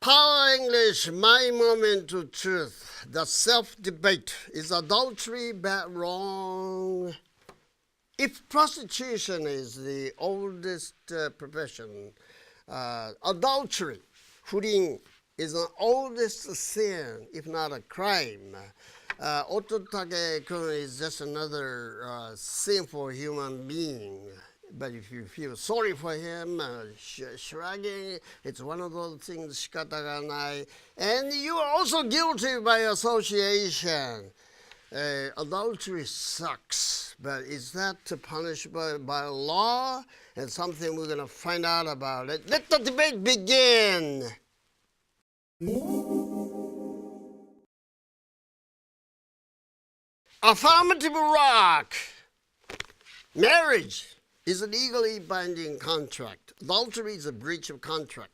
Power English, my moment to truth. The self-debate. Is adultery bad, wrong? If prostitution is the oldest profession, adultery, 후링, is the oldest sin, if not a crime. Ototake is just another sinful human being. But if you feel sorry for him, shrugging, it's one of those things, shikata ga nai. And you are also guilty by association. Adultery sucks, but is that punishable by law? And something we're going to find out about it. Let the debate begin. Affirmative rock. Marriage is a legally binding contract. Adultery is a breach of contract.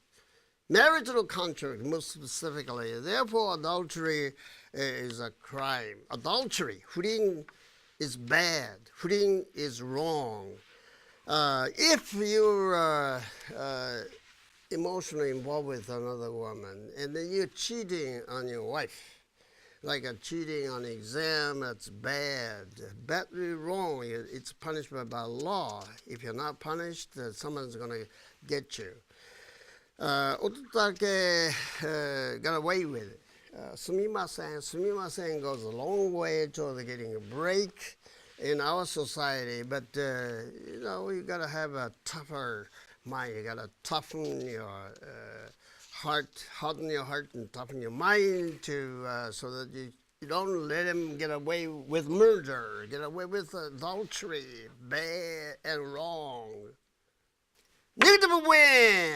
Marital contract, most specifically. Therefore, adultery is a crime. Adultery, 후링, is bad. 후링 is wrong. If you're emotionally involved with another woman and then you're cheating on your wife, like a cheating on exam, that's bad. Badly wrong, it's punishable by law. If you're not punished, someone's going to get you. Ototake got away with it. Sumimasen goes a long way toward getting a break in our society, but you got to have a tougher mind. You got to toughen your harden your heart and toughen your mind to so that you don't let him get away with murder, get away with adultery, bad and wrong. Negative win.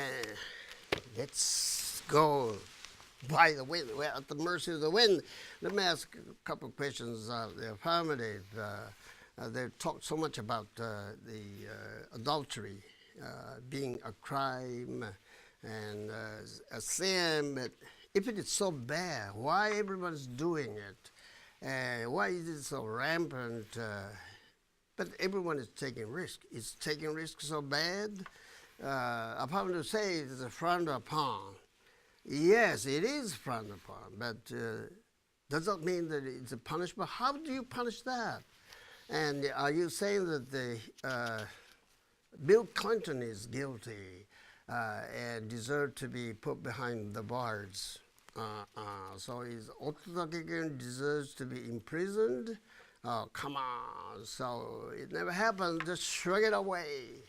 Let's go by the wind. We're at the mercy of the wind. Let me ask a couple of questions. The affirmative. They've talked so much about the adultery being a crime and a sin, but if it is so bad, why everyone's doing it? Why is it so rampant? But everyone is taking risk. Is taking risk so bad? Upon to say it is frowned upon. Yes, it is frowned upon, but does that mean that it's a punishment? How do you punish that? And are you saying that Bill Clinton is guilty and deserve to be put behind the bars? So is Ototake deserves to be imprisoned? Oh, come on. So it never happened. Just shrug it away.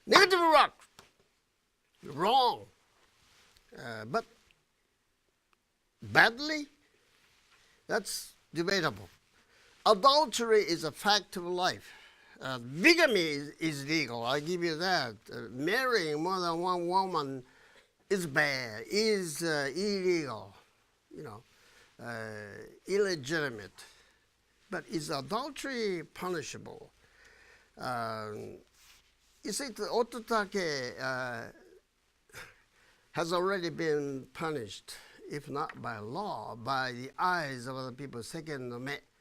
Negative rock. Wrong. But badly? That's debatable. Adultery is a fact of life. Bigamy is legal, I'll give you that. Marrying more than one woman is bad, is illegal, illegitimate. But is adultery punishable? You see, the Ototake has already been punished, if not by law, by the eyes of other people. Second,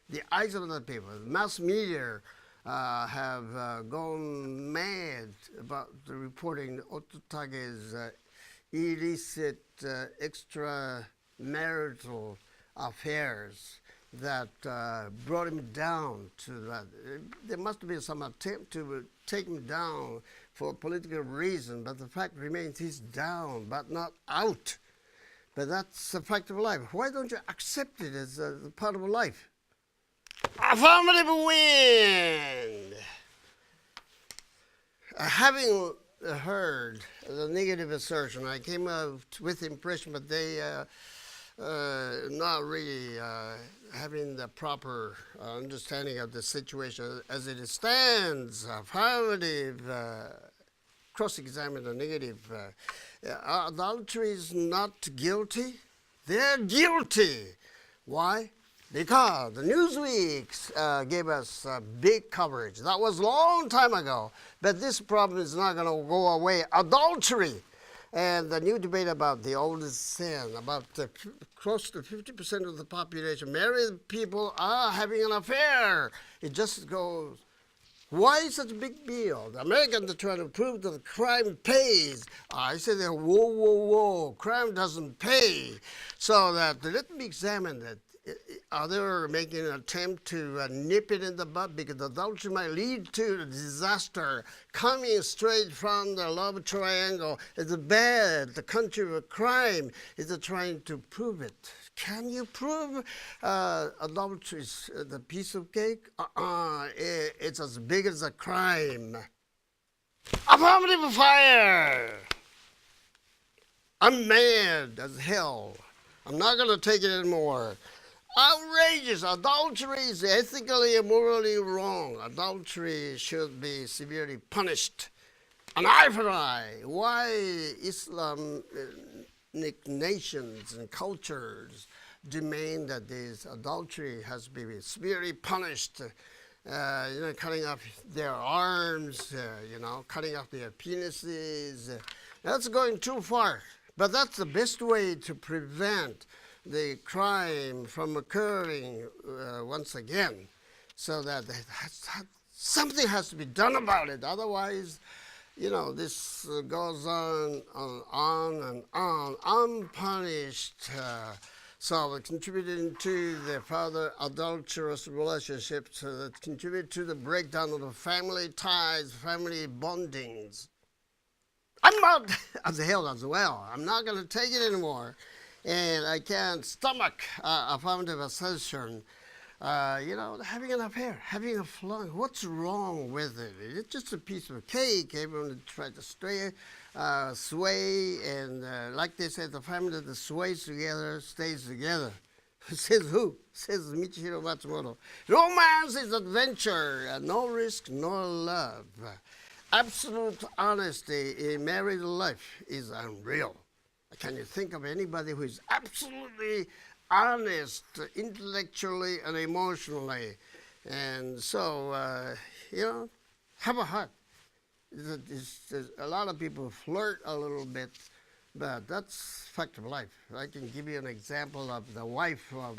the eyes of other people. Mass media have gone mad about the reporting Ototake's illicit extramarital affairs that brought him down to that. There must have been some attempt to take him down for political reason, but the fact remains he's down, but not out. But that's a fact of life. Why don't you accept it as a part of life? Affirmative wind. Having heard the negative assertion, I came out with the impression that they not really having the proper understanding of the situation as it stands. Affirmative, cross-examine the negative. Adultery is not guilty. They're guilty. Why? Because the Newsweek gave us big coverage. That was a long time ago. But this problem is not going to go away. Adultery. And the new debate about the oldest sin, about close to 50% of the population, married people are having an affair. It just goes Why such a big deal? The Americans are trying to prove that crime pays. I said, whoa, whoa, whoa, crime doesn't pay. So that let me examine that. Are they making an attempt to nip it in the bud because adultery might lead to disaster coming straight from the love triangle? It's bad. The country of crime is trying to prove it. Can you prove adultery is the piece of cake? It's as big as a crime. Affirmative fire! I'm mad as hell. I'm not going to take it anymore. Outrageous. Adultery is ethically and morally wrong. Adultery should be severely punished. An eye for an eye. Why Islamic nations and cultures demand that this adultery has to be severely punished? Cutting off their arms, cutting off their penises. That's going too far. But that's the best way to prevent the crime from occurring once again, so that something has to be done about it. Otherwise, this goes on and on, unpunished. So contributing to the further adulterous relationships that contribute to the breakdown of the family ties, family bondings. I'm mad as hell as well. I'm not going to take it anymore. And I can't stomach affirmative assertion. Having an affair, having a flung. What's wrong with it? It's just a piece of cake. Everyone tries to sway, and like they said, the family that sways together stays together. Says who? Says Michihiro Matsumoto. Romance is adventure, no risk, no love. Absolute honesty in married life is unreal. Can you think of anybody who is absolutely honest intellectually and emotionally? And so, have a heart. A lot of people flirt a little bit, but that's fact of life. I can give you an example of the wife of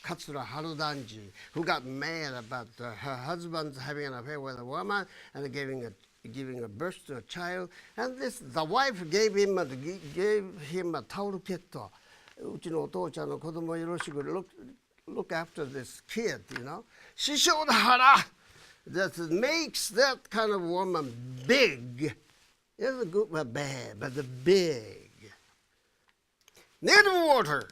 Katsura Harudanji, who got mad about her husband having an affair with a woman and giving a birth to a child, and the wife gave him a towel kit. うちのお父ちゃんの子供よろしく look after this kid, She showed her that makes that kind of woman big. Isn't good but bad, but the big. Native water.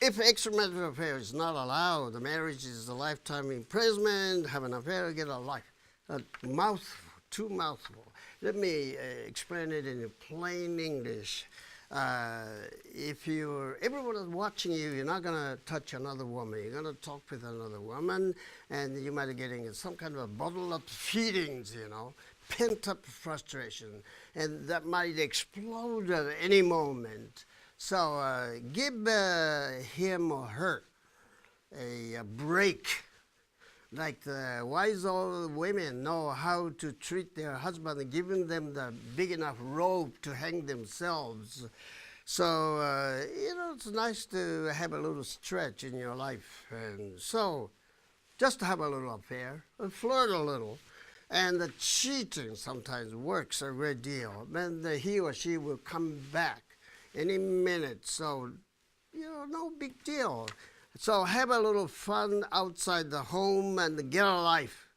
If extramarital affair is not allowed, the marriage is a lifetime imprisonment. Have an affair, get a life. Too mouthful. Let me explain it in plain English. If everyone is watching you, you're not going to touch another woman. You're going to talk with another woman, and you might be getting some kind of a bottled up feelings, pent-up frustration, and that might explode at any moment. So give him or her a break. Like the wise old women know how to treat their husband, giving them the big enough rope to hang themselves. So, it's nice to have a little stretch in your life. And so, just have a little affair, flirt a little. And the cheating sometimes works a great deal. Then he or she will come back any minute. So, no big deal. So have a little fun outside the home and get a life.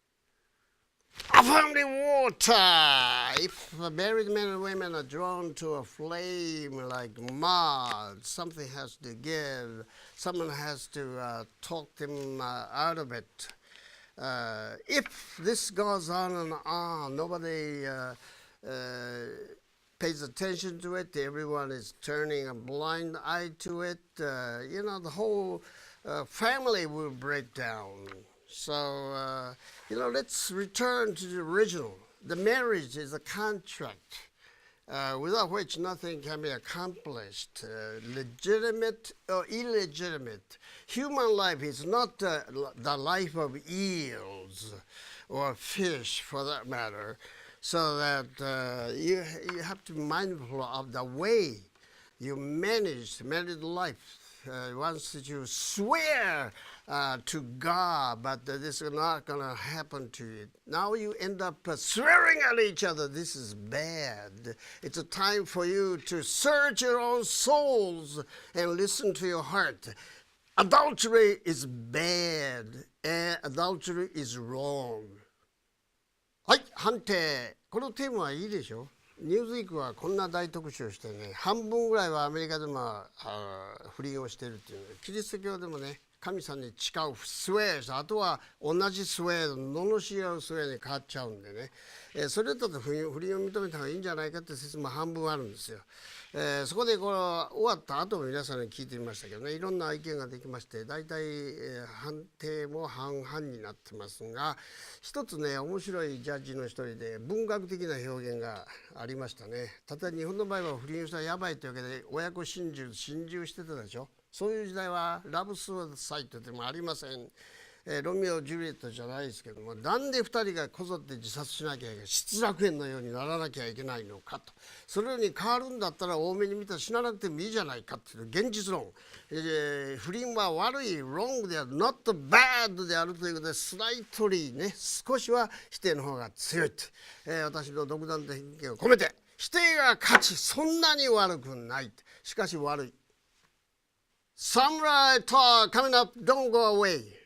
Affirmative water. If married men and women are drawn to a flame like moths, something has to give. Someone has to talk them out of it. If this goes on and on, nobody pays attention to it. Everyone is turning a blind eye to it. The whole family will break down. So, let's return to the original. The marriage is a contract without which nothing can be accomplished, legitimate or illegitimate. Human life is not the life of eels or fish, for that matter, so that you have to be mindful of the way you manage married life. Once you swear to God, but this is not going to happen to you. Now you end up swearing at each other. This is bad. It's a time for you to search your own souls and listen to your heart. Adultery is bad, and adultery is wrong. はい、判定。このテーマはいいでしょ。ニューズウィークはこんな大特集をしてね、半分ぐらいはアメリカでも不倫をしているっていう、キリスト教でもね、神さんに誓うスウェー、あとは同じスウェー、罵り合うスウェーに変わっちゃうんでね、それだと不倫を認めた方がいいんじゃないかって説も半分あるんですよ。そこでこれ終わった後も皆さんに聞いてみましたけどね、いろんな意見ができまして、大体、判定も半々になってますが、一つね面白いジャッジの一人で文学的な表現がありましたね。例えば日本の場合は不倫したらやばいというわけで親子心中してたでしょ。そういう時代はラブスサイトでもありません。ロミオ・ジュリエットじゃないですけども、なんで2人がこぞって自殺しなきゃいけない、失楽園のようにならなきゃいけないのかと、それに変わるんだったら多めに見たら死ななくてもいいじゃないかっていう現実論、不倫は悪い、ロングである、not bad であるということで、スライトリーね、少しは否定の方が強いって、私の独断と偏見を込めて、否定が勝ち、そんなに悪くない、しかし悪い。Samurai talk coming up, don't go away.